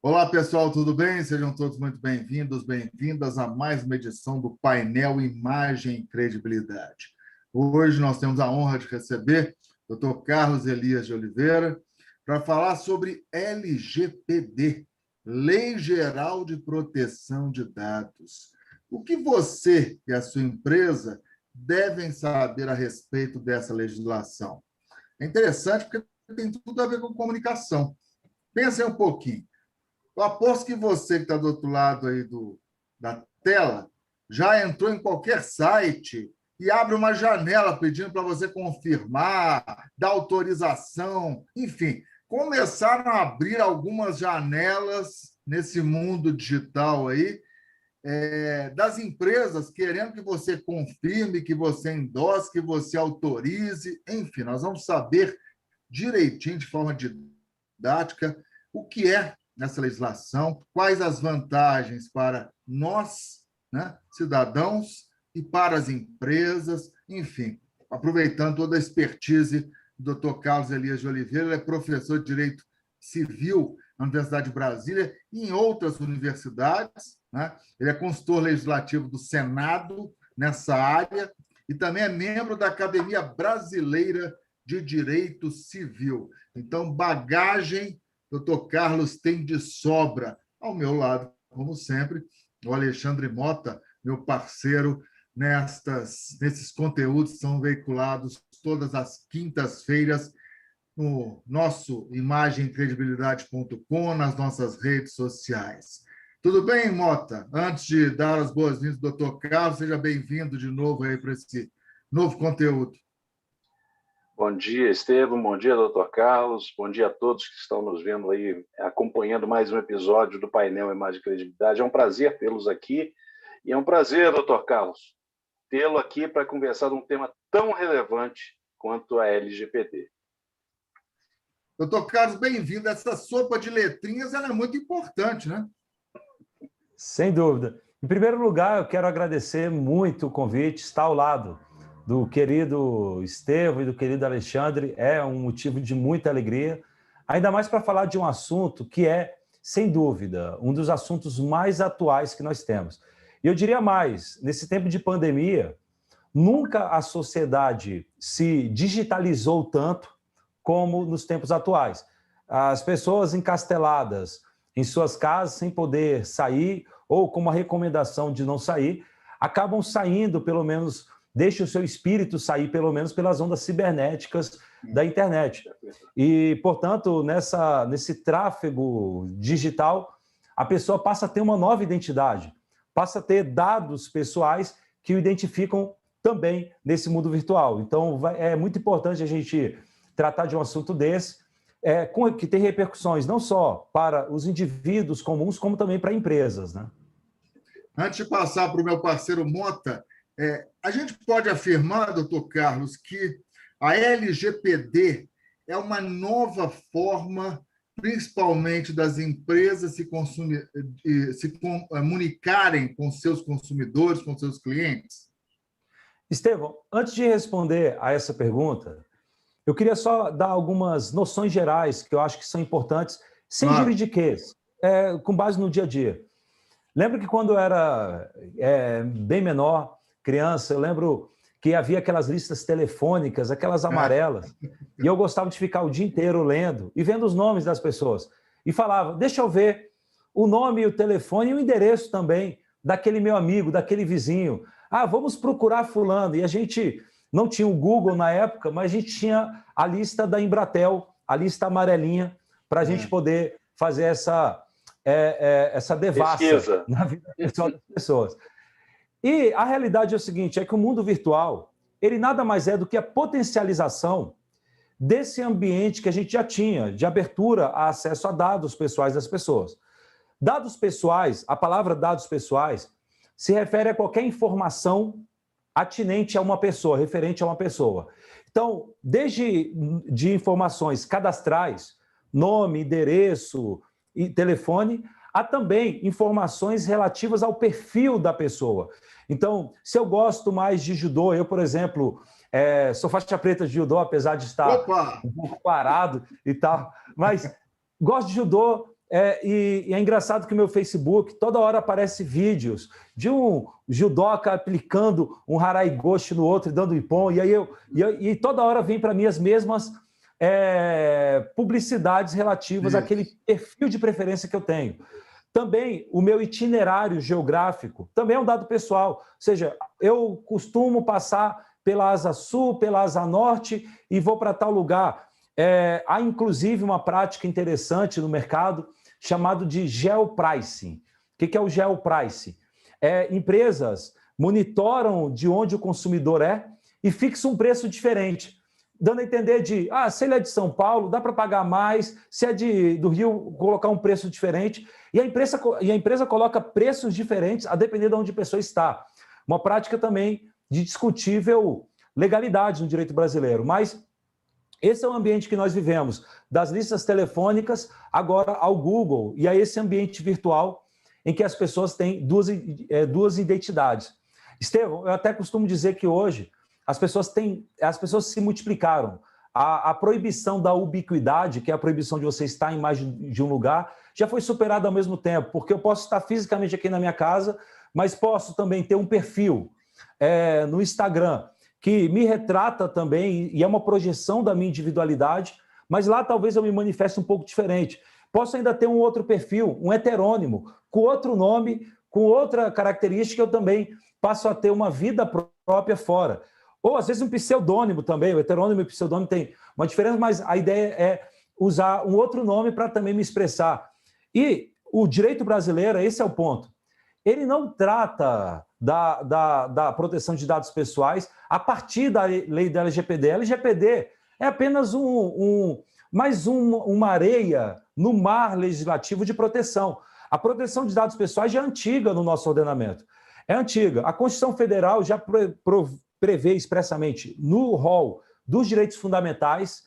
Olá, pessoal, tudo bem? Sejam todos muito bem-vindos, bem-vindas a mais uma edição do painel Imagem e Credibilidade. Hoje nós temos a honra de receber o Dr. Carlos Elias de Oliveira para falar sobre LGPD, Lei Geral de Proteção de Dados. O que você e a sua empresa devem saber a respeito dessa legislação? É interessante porque tem tudo a ver com comunicação. Pensem um pouquinho. Eu aposto que você que está do outro lado aí da tela já entrou em qualquer site e abre uma janela pedindo para você confirmar, dar autorização, enfim, começaram a abrir algumas janelas nesse mundo digital aí, das empresas querendo que você confirme, que você endosse, que você autorize, enfim, nós vamos saber direitinho, de forma didática, o que é nessa legislação, quais as vantagens para nós, né, cidadãos, e para as empresas, enfim, aproveitando toda a expertise do Dr. Carlos Elias de Oliveira, ele é professor de Direito Civil na Universidade de Brasília e em outras universidades, né? Ele é consultor legislativo do Senado nessa área e também é membro da Academia Brasileira de Direito Civil. Então, bagagem Dr. Carlos tem de sobra. Ao meu lado, como sempre, o Alexandre Mota, meu parceiro, nesses conteúdos que são veiculados todas as quintas-feiras no nosso imagemcredibilidade.com, nas nossas redes sociais. Tudo bem, Mota? Antes de dar as boas-vindas ao Dr. Carlos, seja bem-vindo de novo aí para esse novo conteúdo. Bom dia, Estevam. Bom dia, doutor Carlos. Bom dia a todos que estão nos vendo aí, acompanhando mais um episódio do painel Imagem e Credibilidade. É um prazer tê-los aqui e é um prazer, doutor Carlos, tê-lo aqui para conversar de um tema tão relevante quanto a LGPD. Doutor Carlos, bem-vindo. Essa sopa de letrinhas ela é muito importante, né? Sem dúvida. Em primeiro lugar, eu quero agradecer muito o convite, estar ao lado do querido Estevam e do querido Alexandre, é um motivo de muita alegria, ainda mais para falar de um assunto que é, sem dúvida, um dos assuntos mais atuais que nós temos. E eu diria mais, nesse tempo de pandemia, nunca a sociedade se digitalizou tanto como nos tempos atuais. As pessoas encasteladas em suas casas, sem poder sair, ou com uma recomendação de não sair, acabam saindo, pelo menos, deixe o seu espírito sair, pelo menos, pelas ondas cibernéticas da internet. E, portanto, nesse tráfego digital, a pessoa passa a ter uma nova identidade, passa a ter dados pessoais que o identificam também nesse mundo virtual. Então, é muito importante a gente tratar de um assunto desse, que tem repercussões não só para os indivíduos comuns, como também para empresas, né? Antes de passar para o meu parceiro Mota, a gente pode afirmar, doutor Carlos, que a LGPD é uma nova forma, principalmente das empresas se comunicarem com seus consumidores, com seus clientes? Estevam, antes de responder a essa pergunta, eu queria só dar algumas noções gerais que eu acho que são importantes, sem juridiquês, com base no dia a dia. Lembro que quando eu era bem menor, criança, eu lembro que havia aquelas listas telefônicas, aquelas amarelas, e eu gostava de ficar o dia inteiro lendo e vendo os nomes das pessoas. E falava, deixa eu ver o nome, o telefone e o endereço também daquele meu amigo, daquele vizinho. Ah, vamos procurar fulano. E a gente não tinha o Google na época, mas a gente tinha a lista da Embratel, a lista amarelinha, para a gente poder fazer essa devassa pesquisa na vida pessoal das pessoas. E a realidade é o seguinte, é que o mundo virtual, ele nada mais é do que a potencialização desse ambiente que a gente já tinha, de abertura a acesso a dados pessoais das pessoas. Dados pessoais, a palavra dados pessoais, se refere a qualquer informação atinente a uma pessoa, referente a uma pessoa. Então, desde de informações cadastrais, nome, endereço e telefone, há também informações relativas ao perfil da pessoa. Então, se eu gosto mais de judô, eu, por exemplo, sou faixa preta de judô, apesar de estar um pouco parado e tal, mas gosto de judô, E é engraçado que o meu Facebook, toda hora aparece vídeos de um judoca aplicando um harai-goshi no outro e dando ippon, e toda hora vem para mim as mesmas publicidades relativas àquele perfil de preferência que eu tenho. Também o meu itinerário geográfico também é um dado pessoal, ou seja, eu costumo passar pela asa sul, pela asa norte e vou para tal lugar. Há inclusive uma prática interessante no mercado chamado de geopricing. O que é o geopricing? Empresas monitoram de onde o consumidor é e fixam um preço diferente, dando a entender se ele é de São Paulo, dá para pagar mais, se é do Rio, colocar um preço diferente. E a empresa coloca preços diferentes a depender de onde a pessoa está. Uma prática também de discutível legalidade no direito brasileiro. Mas esse é o ambiente que nós vivemos, das listas telefônicas agora ao Google e a esse ambiente virtual em que as pessoas têm duas identidades. Estevão, eu até costumo dizer que hoje as pessoas se multiplicaram. A proibição da ubiquidade, que é a proibição de você estar em mais de um lugar, já foi superada ao mesmo tempo, porque eu posso estar fisicamente aqui na minha casa, mas posso também ter um perfil no Instagram que me retrata também, e é uma projeção da minha individualidade, mas lá talvez eu me manifeste um pouco diferente. Posso ainda ter um outro perfil, um heterônimo, com outro nome, com outra característica, eu também passo a ter uma vida própria fora. Ou, às vezes, um pseudônimo também. O heterônimo e o pseudônimo tem uma diferença, mas a ideia é usar um outro nome para também me expressar. E o direito brasileiro, esse é o ponto, ele não trata da proteção de dados pessoais a partir da lei da LGPD. A LGPD é apenas mais uma areia no mar legislativo de proteção. A proteção de dados pessoais já é antiga no nosso ordenamento. É antiga. A Constituição Federal já prevê expressamente no rol dos direitos fundamentais,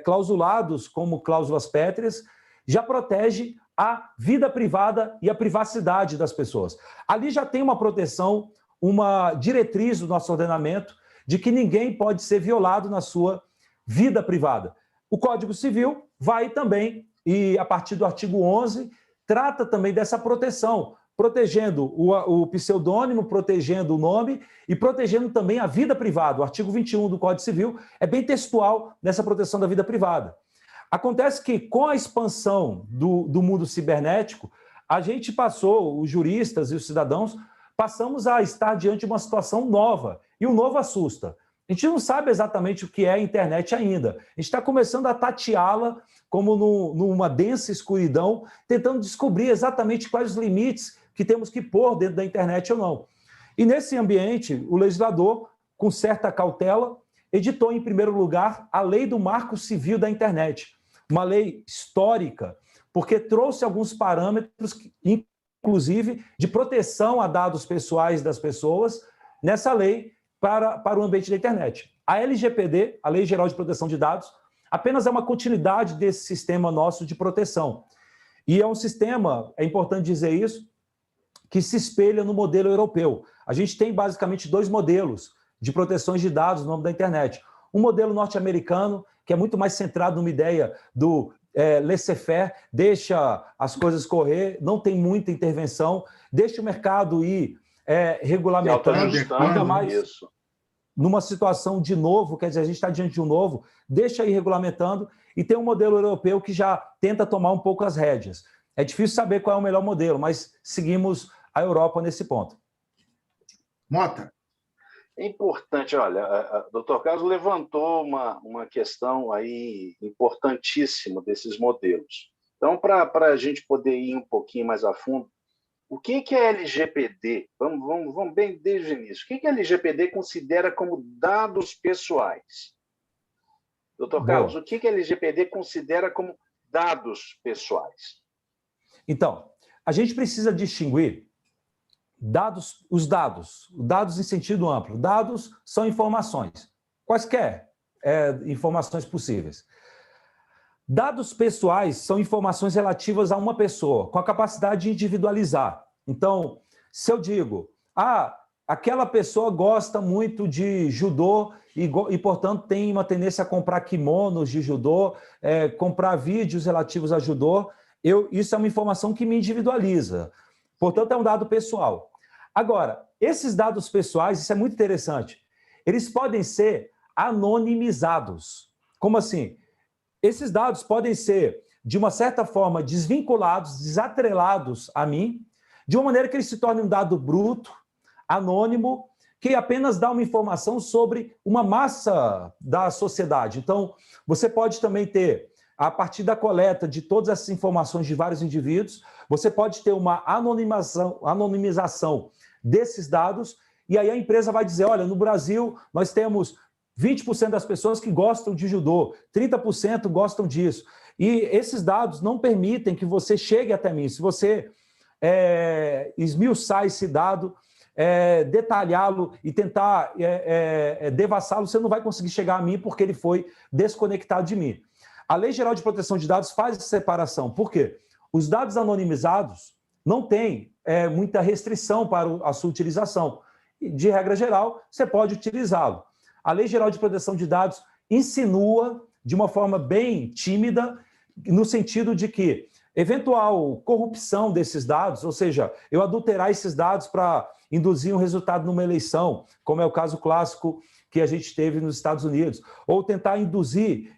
clausulados como cláusulas pétreas, já protege a vida privada e a privacidade das pessoas. Ali já tem uma proteção, uma diretriz do nosso ordenamento de que ninguém pode ser violado na sua vida privada. O Código Civil vai também, e a partir do artigo 11, trata também dessa proteção, protegendo o pseudônimo, protegendo o nome e protegendo também a vida privada. O artigo 21 do Código Civil é bem textual nessa proteção da vida privada. Acontece que, com a expansão do mundo cibernético, a gente passou, os juristas e os cidadãos, passamos a estar diante de uma situação nova, e o novo assusta. A gente não sabe exatamente o que é a internet ainda. A gente está começando a tateá-la como numa densa escuridão, tentando descobrir exatamente quais os limites que temos que pôr dentro da internet ou não. E nesse ambiente, o legislador, com certa cautela, editou, em primeiro lugar, a Lei do Marco Civil da Internet, uma lei histórica, porque trouxe alguns parâmetros, inclusive, de proteção a dados pessoais das pessoas, nessa lei para o ambiente da internet. A LGPD, a Lei Geral de Proteção de Dados, apenas é uma continuidade desse sistema nosso de proteção. E é um sistema, é importante dizer isso, que se espelha no modelo europeu. A gente tem basicamente dois modelos de proteções de dados no âmbito da internet. Um modelo norte-americano, que é muito mais centrado numa ideia do laissez-faire, deixa as coisas correr, não tem muita intervenção, deixa o mercado ir regulamentando, ainda mais isso. Numa situação de novo, quer dizer, a gente está diante de um novo, deixa ir regulamentando, e tem um modelo europeu que já tenta tomar um pouco as rédeas. É difícil saber qual é o melhor modelo, mas seguimos a Europa nesse ponto. Mota. É importante, olha, o Dr. Carlos levantou uma questão aí importantíssima desses modelos. Então, para a gente poder ir um pouquinho mais a fundo, o que é LGPD? Vamos bem desde o início. O que a LGPD considera como dados pessoais? Dr. Carlos, o que a LGPD considera como dados pessoais? Então, a gente precisa distinguir os dados em sentido amplo. Dados são informações, quaisquer informações possíveis. Dados pessoais são informações relativas a uma pessoa, com a capacidade de individualizar. Então, se eu digo, aquela pessoa gosta muito de judô e, portanto, tem uma tendência a comprar kimonos de judô, comprar vídeos relativos a judô, isso é uma informação que me individualiza. Portanto, é um dado pessoal. Agora, esses dados pessoais, isso é muito interessante, eles podem ser anonimizados. Como assim? Esses dados podem ser, de uma certa forma, desvinculados, desatrelados a mim, de uma maneira que ele se torne um dado bruto, anônimo, que apenas dá uma informação sobre uma massa da sociedade. Então, você pode também ter, a partir da coleta de todas essas informações de vários indivíduos, você pode ter uma anonimização desses dados, e aí a empresa vai dizer, olha, no Brasil nós temos 20% das pessoas que gostam de judô, 30% gostam disso. E esses dados não permitem que você chegue até mim. Se você esmiuçar esse dado, detalhá-lo e tentar devassá-lo, você não vai conseguir chegar a mim porque ele foi desconectado de mim. A Lei Geral de Proteção de Dados faz essa separação. Por quê? Os dados anonimizados não têm muita restrição para a sua utilização. De regra geral, você pode utilizá-lo. A Lei Geral de Proteção de Dados insinua de uma forma bem tímida, no sentido de que eventual corrupção desses dados, ou seja, eu adulterar esses dados para induzir um resultado numa eleição, como é o caso clássico que a gente teve nos Estados Unidos, ou tentar induzir,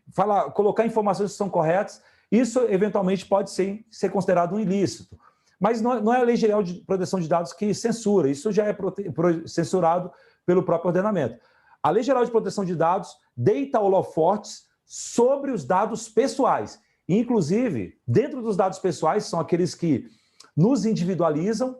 colocar informações que são corretas, isso eventualmente pode ser considerado um ilícito. Mas não é a Lei Geral de Proteção de Dados que censura, isso já é censurado pelo próprio ordenamento. A Lei Geral de Proteção de Dados deita holofotes sobre os dados pessoais. Inclusive, dentro dos dados pessoais, são aqueles que nos individualizam,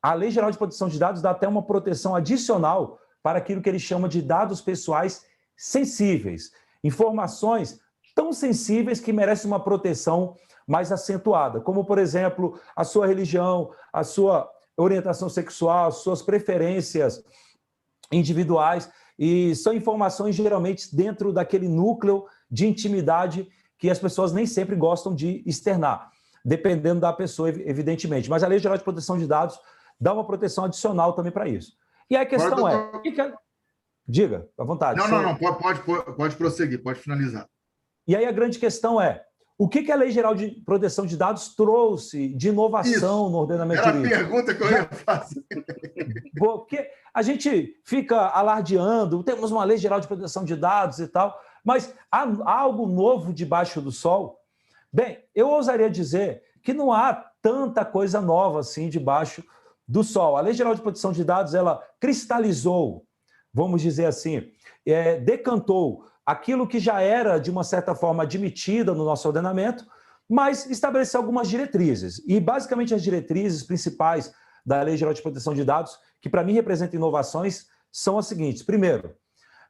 a Lei Geral de Proteção de Dados dá até uma proteção adicional para aquilo que ele chama de dados pessoais sensíveis. Informações tão sensíveis que merecem uma proteção mais acentuada, como, por exemplo, a sua religião, a sua orientação sexual, as suas preferências individuais, e são informações geralmente dentro daquele núcleo de intimidade que as pessoas nem sempre gostam de externar, dependendo da pessoa, evidentemente. Mas a Lei Geral de Proteção de Dados dá uma proteção adicional também para isso. E a questão Diga, à vontade. Não, pode prosseguir, pode finalizar. E aí a grande questão é, o que a Lei Geral de Proteção de Dados trouxe de inovação no ordenamento jurídico? Era a pergunta que eu ia fazer. Porque a gente fica alardeando, temos uma Lei Geral de Proteção de Dados e tal, mas há algo novo debaixo do sol? Bem, eu ousaria dizer que não há tanta coisa nova assim debaixo do sol. A Lei Geral de Proteção de Dados, ela cristalizou, vamos dizer assim, decantou aquilo que já era, de uma certa forma, admitida no nosso ordenamento, mas estabeleceu algumas diretrizes. E, basicamente, as diretrizes principais da Lei Geral de Proteção de Dados, que, para mim, representam inovações, são as seguintes. Primeiro,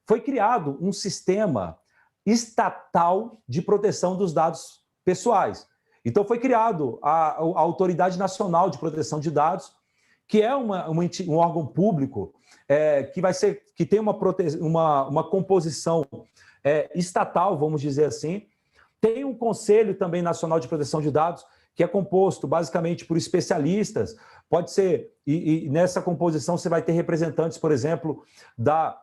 foi criado um sistema estatal de proteção dos dados pessoais. Então, foi criado a Autoridade Nacional de Proteção de Dados, que é um órgão público que tem uma composição estatal, vamos dizer assim. Tem um Conselho também Nacional de Proteção de Dados, que é composto basicamente por especialistas. Pode ser, e nessa composição você vai ter representantes, por exemplo, da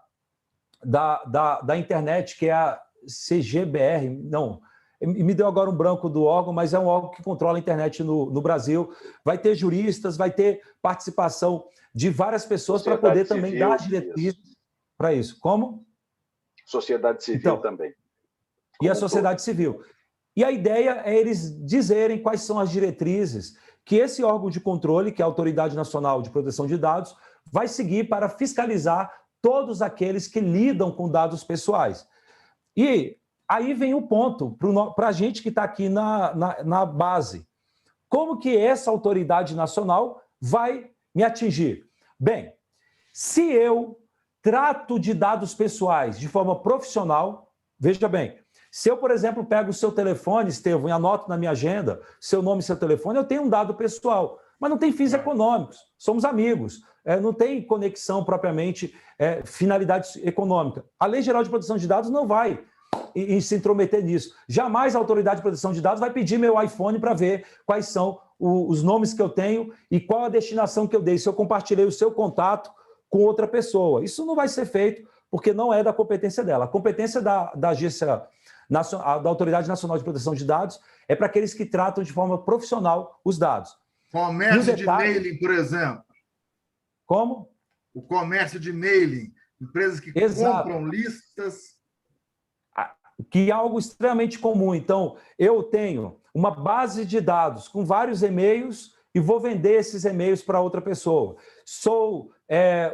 internet, que é a CGBR, não, me deu agora um branco do órgão, mas é um órgão que controla a internet no Brasil. Vai ter juristas, vai ter participação de várias pessoas para poder também dar diretrizes para isso. Como? Sociedade civil também. E a sociedade civil. E a ideia é eles dizerem quais são as diretrizes que esse órgão de controle, que é a Autoridade Nacional de Proteção de Dados, vai seguir para fiscalizar todos aqueles que lidam com dados pessoais. E aí vem o ponto para a gente que está aqui na base. Como que essa autoridade nacional vai me atingir? Bem, se eu trato de dados pessoais de forma profissional, veja bem, se eu, por exemplo, pego o seu telefone, Estevão, e anoto na minha agenda seu nome e seu telefone, eu tenho um dado pessoal, mas não tem fins econômicos, somos amigos, não tem conexão propriamente, finalidade econômica. A Lei Geral de Proteção de Dados não vai se intrometer nisso. Jamais a Autoridade de Proteção de Dados vai pedir meu iPhone para ver quais são os nomes que eu tenho e qual a destinação que eu dei, se eu compartilhei o seu contato com outra pessoa. Isso não vai ser feito porque não é da competência dela. A competência da Agência da Autoridade Nacional de Proteção de Dados é para aqueles que tratam de forma profissional os dados. Comércio de mailing, por exemplo. Como? O comércio de mailing. Empresas que compram listas. Que é algo extremamente comum. Então, eu tenho uma base de dados com vários e-mails e vou vender esses e-mails para outra pessoa. Sou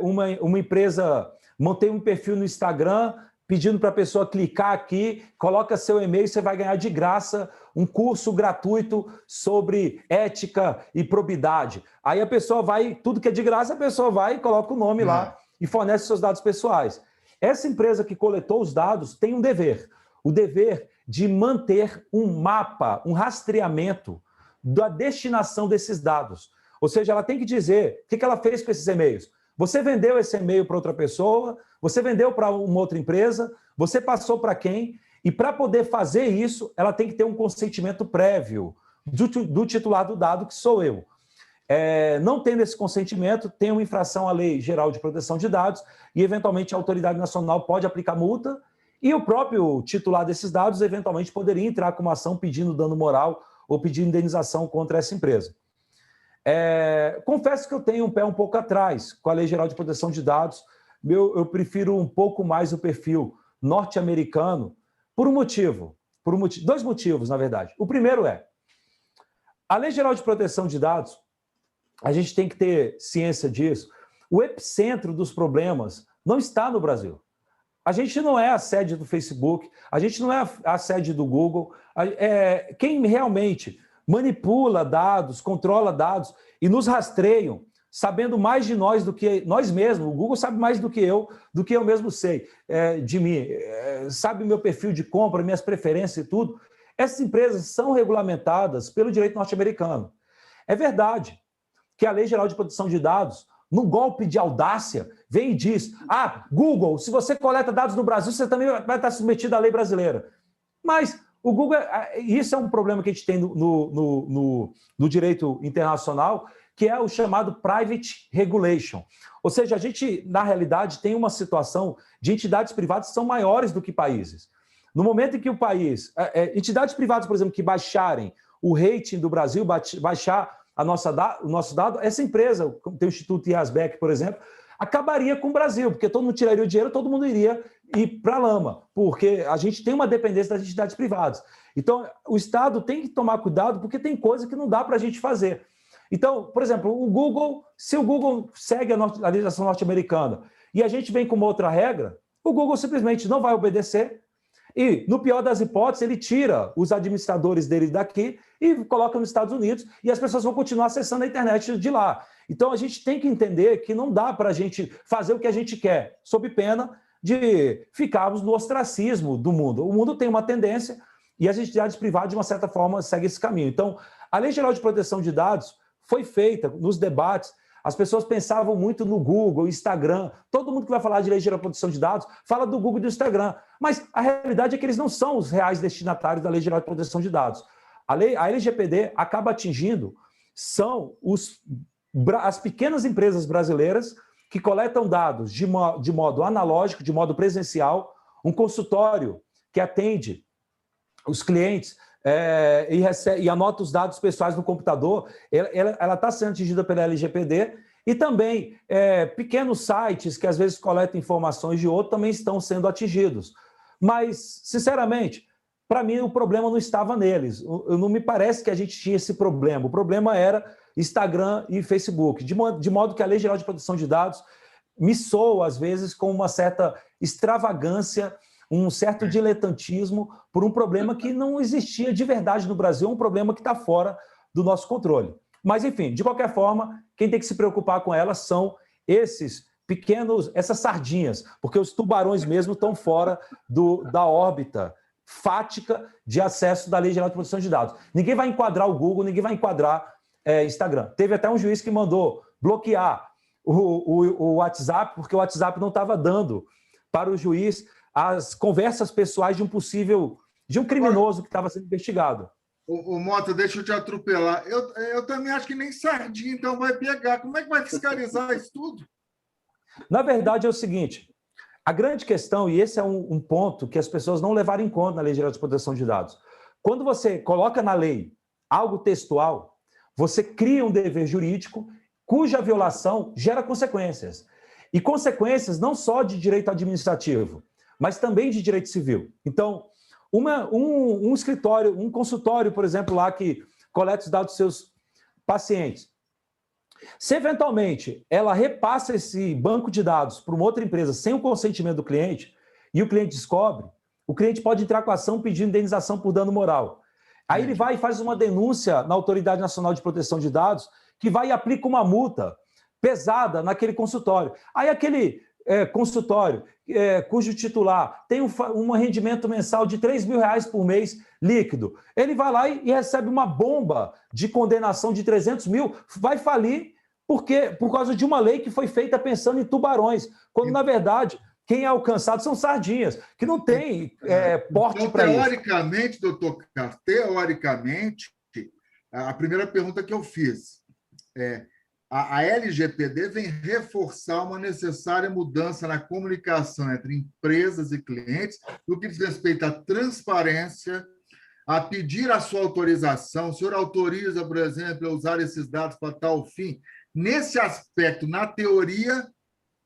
uma empresa, montei um perfil no Instagram pedindo para a pessoa clicar aqui, coloca seu e-mail e você vai ganhar de graça um curso gratuito sobre ética e probidade. Aí a pessoa vai, tudo que é de graça, a pessoa vai e coloca o nome lá e fornece seus dados pessoais. Essa empresa que coletou os dados tem um dever, o dever de manter um mapa, um rastreamento da destinação desses dados. Ou seja, ela tem que dizer o que ela fez com esses e-mails. Você vendeu esse e-mail para outra pessoa, você vendeu para uma outra empresa, você passou para quem? E para poder fazer isso, ela tem que ter um consentimento prévio do titular do dado, que sou eu. Não tendo esse consentimento, tem uma infração à Lei Geral de Proteção de Dados e, eventualmente, a autoridade nacional pode aplicar multa e o próprio titular desses dados, eventualmente, poderia entrar com uma ação pedindo dano moral ou pedindo indenização contra essa empresa. Confesso que eu tenho um pé um pouco atrás com a Lei Geral de Proteção de Dados. Eu prefiro um pouco mais o perfil norte-americano por um motivo. Dois motivos, na verdade. O primeiro a Lei Geral de Proteção de Dados, a gente tem que ter ciência disso, o epicentro dos problemas não está no Brasil. A gente não é a sede do Facebook, a gente não é a sede do Google. Quem realmente manipula dados, controla dados e nos rastreiam, sabendo mais de nós do que nós mesmos. O Google sabe mais do que eu mesmo sei de mim. Sabe meu perfil de compra, minhas preferências e tudo. Essas empresas são regulamentadas pelo direito norte-americano. É verdade que a Lei Geral de Proteção de Dados, no golpe de audácia, vem e diz: Google, se você coleta dados no Brasil, você também vai estar submetido à lei brasileira. Mas o Google, isso é um problema que a gente tem no direito internacional, que é o chamado Private Regulation. Ou seja, a gente, na realidade, tem uma situação de entidades privadas que são maiores do que países. No momento em que o país... entidades privadas, por exemplo, que baixarem o rating do Brasil, baixar o nosso dado, essa empresa, como tem o Instituto IASBEC, por exemplo, acabaria com o Brasil, porque todo mundo tiraria o dinheiro, todo mundo iria ir para a lama, porque a gente tem uma dependência das entidades privadas. Então, o Estado tem que tomar cuidado, porque tem coisa que não dá para a gente fazer. Então, por exemplo, o Google, se o Google segue a legislação norte-americana e a gente vem com uma outra regra, o Google simplesmente não vai obedecer e, no pior das hipóteses, ele tira os administradores dele daqui e coloca nos Estados Unidos e as pessoas vão continuar acessando a internet de lá. Então, a gente tem que entender que não dá para a gente fazer o que a gente quer, sob pena de ficarmos no ostracismo do mundo. O mundo tem uma tendência e as entidades privadas, de uma certa forma, seguem esse caminho. Então, a Lei Geral de Proteção de Dados foi feita nos debates. As pessoas pensavam muito no Google, Instagram. Todo mundo que vai falar de Lei Geral de Proteção de Dados fala do Google e do Instagram. Mas a realidade é que eles não são os reais destinatários da Lei Geral de Proteção de Dados. A LGPD acaba atingindo as pequenas empresas brasileiras que coletam dados de modo analógico, de modo presencial, um consultório que atende os clientes e anota os dados pessoais no computador, ela está sendo atingida pela LGPD, e também pequenos sites que às vezes coletam informações de outro também estão sendo atingidos. Mas, sinceramente, para mim o problema não estava neles. Não me parece que a gente tinha esse problema. O problema era Instagram e Facebook, de modo que a Lei Geral de Proteção de Dados me soa, às vezes, com uma certa extravagância, um certo diletantismo por um problema que não existia de verdade no Brasil, um problema que está fora do nosso controle. Mas, enfim, de qualquer forma, quem tem que se preocupar com elas são essas sardinhas, porque os tubarões mesmo estão fora da órbita fática de acesso da Lei Geral de Proteção de Dados. Ninguém vai enquadrar o Google, ninguém vai enquadrar Instagram. Teve até um juiz que mandou bloquear o WhatsApp, porque o WhatsApp não estava dando para o juiz as conversas pessoais de um criminoso que estava sendo investigado. O Mota, deixa eu te atropelar. Eu também acho que nem sardinha, então vai pegar. Como é que vai fiscalizar isso tudo? Na verdade, é o seguinte, A grande questão, e esse é um ponto que as pessoas não levaram em conta na Lei Geral de Proteção de Dados, quando você coloca na lei algo textual, você cria um dever jurídico cuja violação gera consequências. E consequências não só de direito administrativo, mas também de direito civil. Então, um escritório, um consultório, por exemplo, lá que coleta os dados dos seus pacientes, se eventualmente ela repassa esse banco de dados para uma outra empresa sem o consentimento do cliente, e o cliente descobre, o cliente pode entrar com a ação pedindo indenização por dano moral. Aí ele vai e faz uma denúncia na Autoridade Nacional de Proteção de Dados, que vai e aplica uma multa pesada naquele consultório. Aí aquele consultório cujo titular tem um rendimento mensal de R$3.000 por mês líquido, ele vai lá e recebe uma bomba de condenação de 300 mil, vai falir por causa de uma lei que foi feita pensando em tubarões, quando, na verdade, quem é alcançado são sardinhas, que não tem porte para isso. Teoricamente, doutor Carlos, teoricamente, a primeira pergunta que eu fiz a LGPD vem reforçar uma necessária mudança na comunicação entre empresas e clientes no que diz respeito à transparência, a pedir a sua autorização. O senhor autoriza, por exemplo, a usar esses dados para tal fim? Nesse aspecto, na teoria,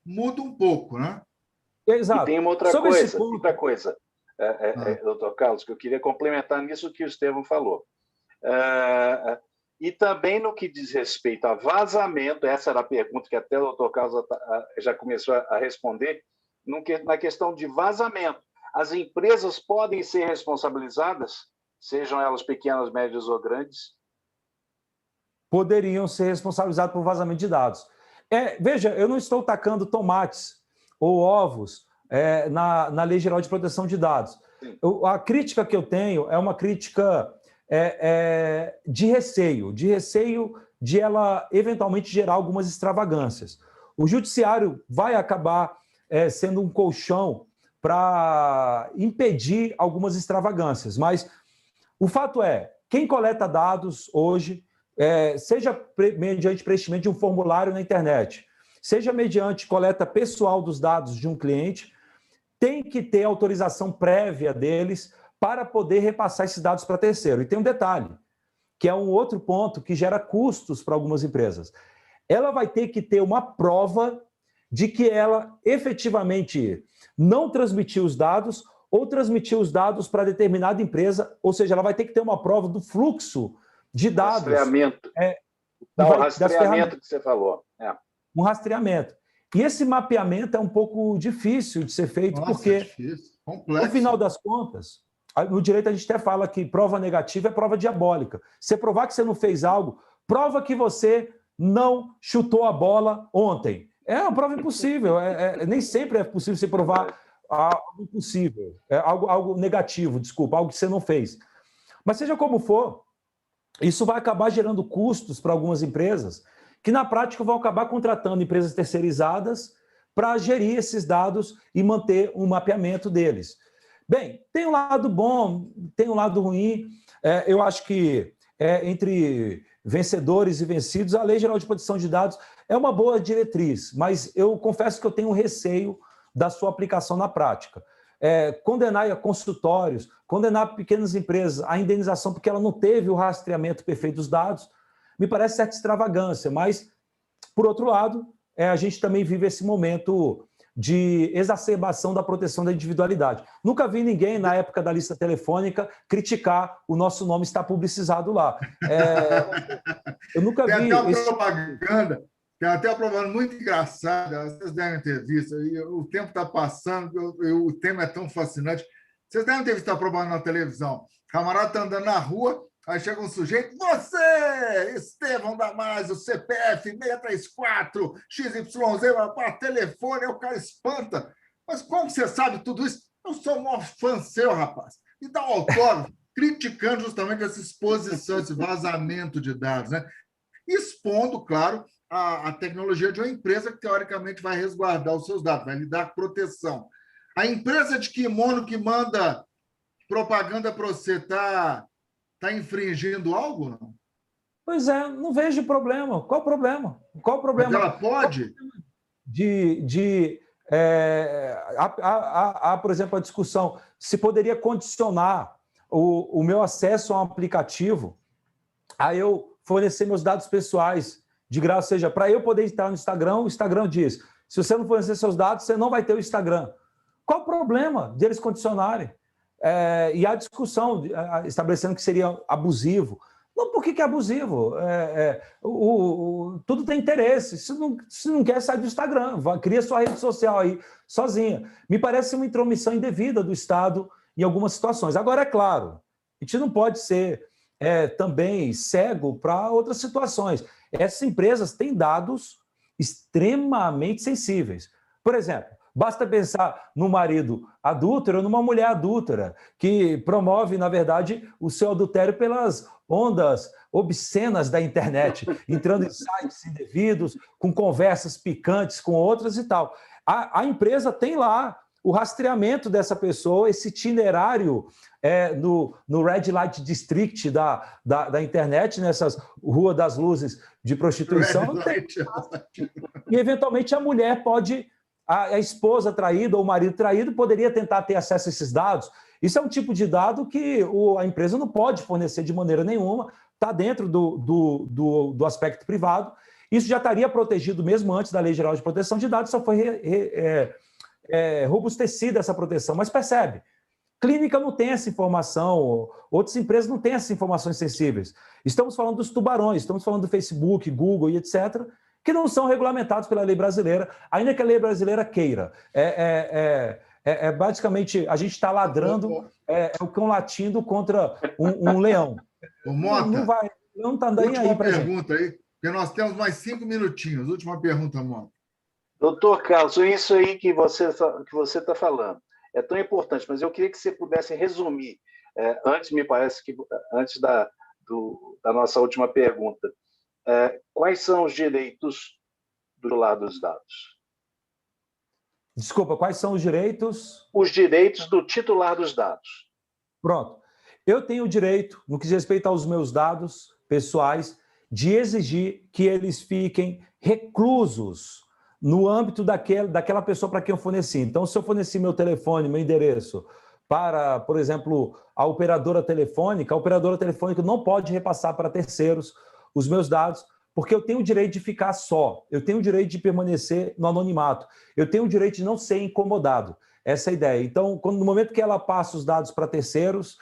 muda um pouco, né? Exato. E tem uma outra coisa, doutor Carlos, que eu queria complementar nisso que o Estevão falou. E também no que diz respeito a vazamento, essa era a pergunta que até o doutor Carlos já começou a responder, na questão de vazamento. As empresas podem ser responsabilizadas, sejam elas pequenas, médias ou grandes? Poderiam ser responsabilizadas por vazamento de dados. Veja, eu não estou tacando tomates ou ovos na Lei Geral de Proteção de Dados. A crítica que eu tenho é uma crítica de receio de ela eventualmente gerar algumas extravagâncias. O judiciário vai acabar sendo um colchão para impedir algumas extravagâncias, mas o fato é, quem coleta dados hoje, seja mediante preenchimento de um formulário na internet, seja mediante coleta pessoal dos dados de um cliente, tem que ter autorização prévia deles para poder repassar esses dados para terceiro. E tem um detalhe, que é um outro ponto que gera custos para algumas empresas. Ela vai ter que ter uma prova de que ela efetivamente não transmitiu os dados ou transmitiu os dados para determinada empresa, ou seja, ela vai ter que ter uma prova do fluxo de dados. Rastreamento. Rastreamento que você falou. Um rastreamento. E esse mapeamento é um pouco difícil de ser feito, porque, no final das contas, no direito a gente até fala que prova negativa é prova diabólica. Você provar que você não fez algo, prova que você não chutou a bola ontem. É uma prova impossível. Nem sempre é possível você provar algo impossível, algo negativo, desculpa, algo que você não fez. Mas seja como for, isso vai acabar gerando custos para algumas empresas que, na prática, vão acabar contratando empresas terceirizadas para gerir esses dados e manter um mapeamento deles. Bem, tem um lado bom, tem um lado ruim. Eu acho que entre vencedores e vencidos, a Lei Geral de Proteção de Dados é uma boa diretriz, mas eu confesso que eu tenho receio da sua aplicação na prática. Condenar consultórios, condenar pequenas empresas à indenização porque ela não teve o rastreamento perfeito dos dados, me parece certa extravagância, mas, por outro lado, a gente também vive esse momento de exacerbação da proteção da individualidade. Nunca vi ninguém, na época da lista telefônica, criticar o nosso nome estar publicizado lá. Eu nunca vi... Tem até uma propaganda muito engraçada, vocês devem ter visto, o tempo está passando, o tema é tão fascinante. Vocês devem ter visto a propaganda na televisão. O camarada está andando na rua, aí chega um sujeito, você, Estevão Damasio, CPF 634, XYZ, para telefone, aí o cara espanta. Mas como você sabe tudo isso? Eu sou o maior fã seu, rapaz. E dá um autógrafo, criticando justamente essa exposição, esse vazamento de dados, né? Expondo, claro, a tecnologia de uma empresa que, teoricamente, vai resguardar os seus dados, vai lhe dar proteção. A empresa de kimono que manda propaganda para você está infringindo algo? Não? Pois é, não vejo problema. Qual o problema? Qual o problema? Mas ela pode? De Há, por exemplo, a discussão se poderia condicionar o meu acesso a um aplicativo a eu fornecer meus dados pessoais de graça, ou seja, para eu poder entrar no Instagram, o Instagram diz, se você não fornecer seus dados, você não vai ter o Instagram. Qual o problema deles condicionarem? E a discussão estabelecendo que seria abusivo. Não, por que é abusivo? Tudo tem interesse. Se não quer, sai do Instagram. Cria sua rede social aí sozinha. Me parece uma intromissão indevida do Estado em algumas situações. Agora, é claro, a gente não pode ser também cego para outras situações. Essas empresas têm dados extremamente sensíveis. Por exemplo, basta pensar no marido adúltero ou numa mulher adúltera, que promove, na verdade, o seu adultério pelas ondas obscenas da internet, entrando em sites indevidos, com conversas picantes com outras e tal. A empresa tem lá o rastreamento dessa pessoa, esse itinerário no Red Light District da internet, nessas ruas das luzes de prostituição. E, eventualmente, a mulher pode... A esposa traída ou o marido traído poderia tentar ter acesso a esses dados. Isso é um tipo de dado que a empresa não pode fornecer de maneira nenhuma, está dentro do aspecto privado. Isso já estaria protegido mesmo antes da Lei Geral de Proteção de Dados, só foi robustecida essa proteção. Mas percebe, clínica não tem essa informação, outras empresas não têm essas informações sensíveis. Estamos falando dos tubarões, estamos falando do Facebook, Google e etc., que não são regulamentados pela lei brasileira, ainda que a lei brasileira queira. Basicamente, a gente está ladrando, o cão latindo contra um leão. Ô, Mota, não está andando aí para a gente. Última pergunta aí, porque nós temos mais 5 minutinhos. Última pergunta, Mota. Doutor Carlos, isso aí que você está falando é tão importante, mas eu queria que você pudesse resumir, antes da nossa última pergunta, quais são os direitos do titular dos dados? Desculpa, quais são os direitos? Os direitos do titular dos dados. Pronto. Eu tenho o direito, no que diz respeito aos meus dados pessoais, de exigir que eles fiquem reclusos no âmbito daquela pessoa para quem eu forneci. Então, se eu forneci meu telefone, meu endereço para, por exemplo, a operadora telefônica não pode repassar para terceiros os meus dados, porque eu tenho o direito de ficar só, eu tenho o direito de permanecer no anonimato, eu tenho o direito de não ser incomodado. Essa é a ideia. Então, no momento que ela passa os dados para terceiros,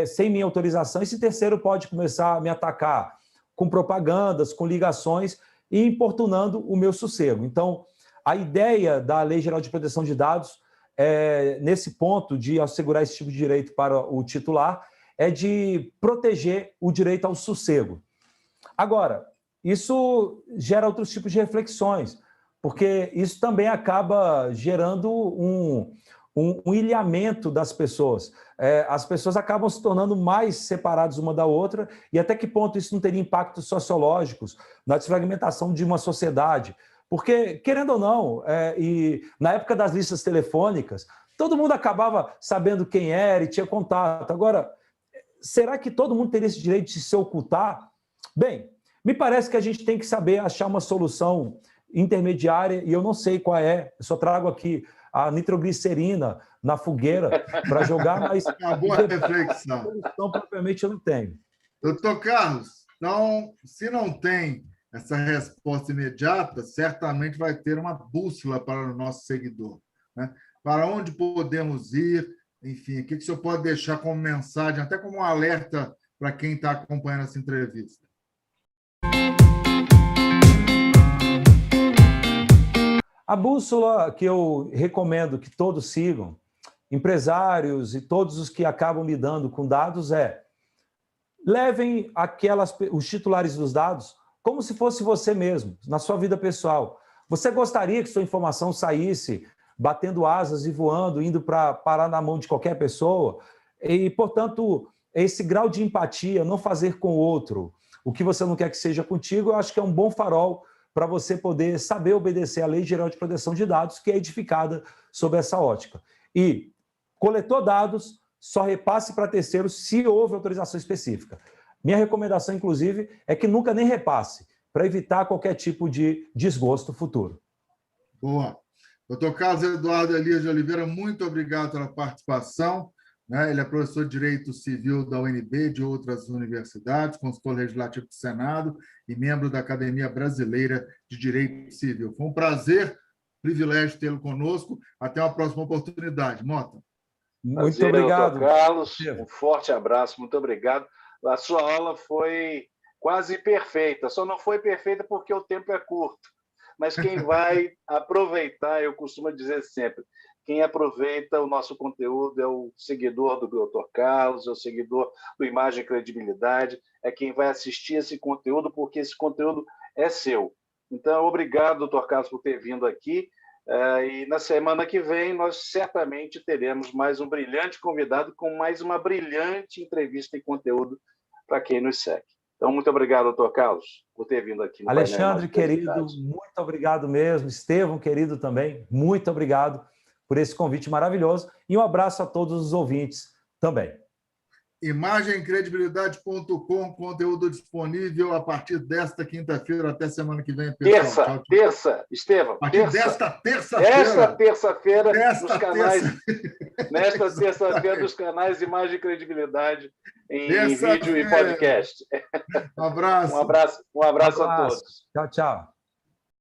sem minha autorização, esse terceiro pode começar a me atacar com propagandas, com ligações e importunando o meu sossego. Então, a ideia da Lei Geral de Proteção de Dados, nesse ponto de assegurar esse tipo de direito para o titular, é de proteger o direito ao sossego. Agora, isso gera outros tipos de reflexões, porque isso também acaba gerando um ilhamento das pessoas. As pessoas acabam se tornando mais separadas uma da outra, e até que ponto isso não teria impactos sociológicos na desfragmentação de uma sociedade? Porque, querendo ou não, e na época das listas telefônicas, todo mundo acabava sabendo quem era e tinha contato. Agora, será que todo mundo teria esse direito de se ocultar? Bem, me parece que a gente tem que saber achar uma solução intermediária, e eu não sei qual é, eu só trago aqui a nitroglicerina na fogueira para jogar, mas... Uma boa reflexão. Solução, propriamente, eu não tenho. Doutor Carlos, então, se não tem essa resposta imediata, certamente vai ter uma bússola para o nosso seguidor, né? Para onde podemos ir, enfim, o que o senhor pode deixar como mensagem, até como um alerta para quem está acompanhando essa entrevista? A bússola que eu recomendo que todos sigam, empresários e todos os que acabam lidando com dados, levem os titulares dos dados como se fosse você mesmo, na sua vida pessoal. Você gostaria que sua informação saísse batendo asas e voando, indo para parar na mão de qualquer pessoa? E, portanto, esse grau de empatia, não fazer com o outro o que você não quer que seja contigo, eu acho que é um bom farol para você poder saber obedecer à Lei Geral de Proteção de Dados, que é edificada sob essa ótica. E coletou dados, só repasse para terceiros se houve autorização específica. Minha recomendação, inclusive, é que nunca nem repasse, para evitar qualquer tipo de desgosto futuro. Boa. Doutor Carlos Eduardo Elias de Oliveira, muito obrigado pela participação. Ele é professor de Direito Civil da UNB, de outras universidades, consultor legislativo do Senado e membro da Academia Brasileira de Direito Civil. Foi um prazer, privilégio tê-lo conosco. Até uma próxima oportunidade. Mota. Muito obrigado, doutor Carlos. Um forte abraço, muito obrigado. A sua aula foi quase perfeita, só não foi perfeita porque o tempo é curto. Mas quem vai aproveitar, eu costumo dizer sempre, quem aproveita o nosso conteúdo é o seguidor do Dr. Carlos, é o seguidor do Imagem e Credibilidade, é quem vai assistir esse conteúdo, porque esse conteúdo é seu. Então, obrigado, Dr. Carlos, por ter vindo aqui. E na semana que vem, nós certamente teremos mais um brilhante convidado com mais uma brilhante entrevista e conteúdo para quem nos segue. Então, muito obrigado, doutor Carlos, por ter vindo aqui no Alexandre, querido, muito obrigado mesmo. Estevão, querido, também, muito obrigado por esse convite maravilhoso. E um abraço a todos os ouvintes também. Imagemcredibilidade.com, conteúdo disponível a partir desta quinta-feira até semana que vem, pessoal. Terça, Estevão. A partir desta terça-feira. Esta terça-feira, nos canais. Nesta terça-feira, nos canais Imagem e Credibilidade, em vídeo e podcast. Um abraço. Um abraço a todos. Tchau, tchau.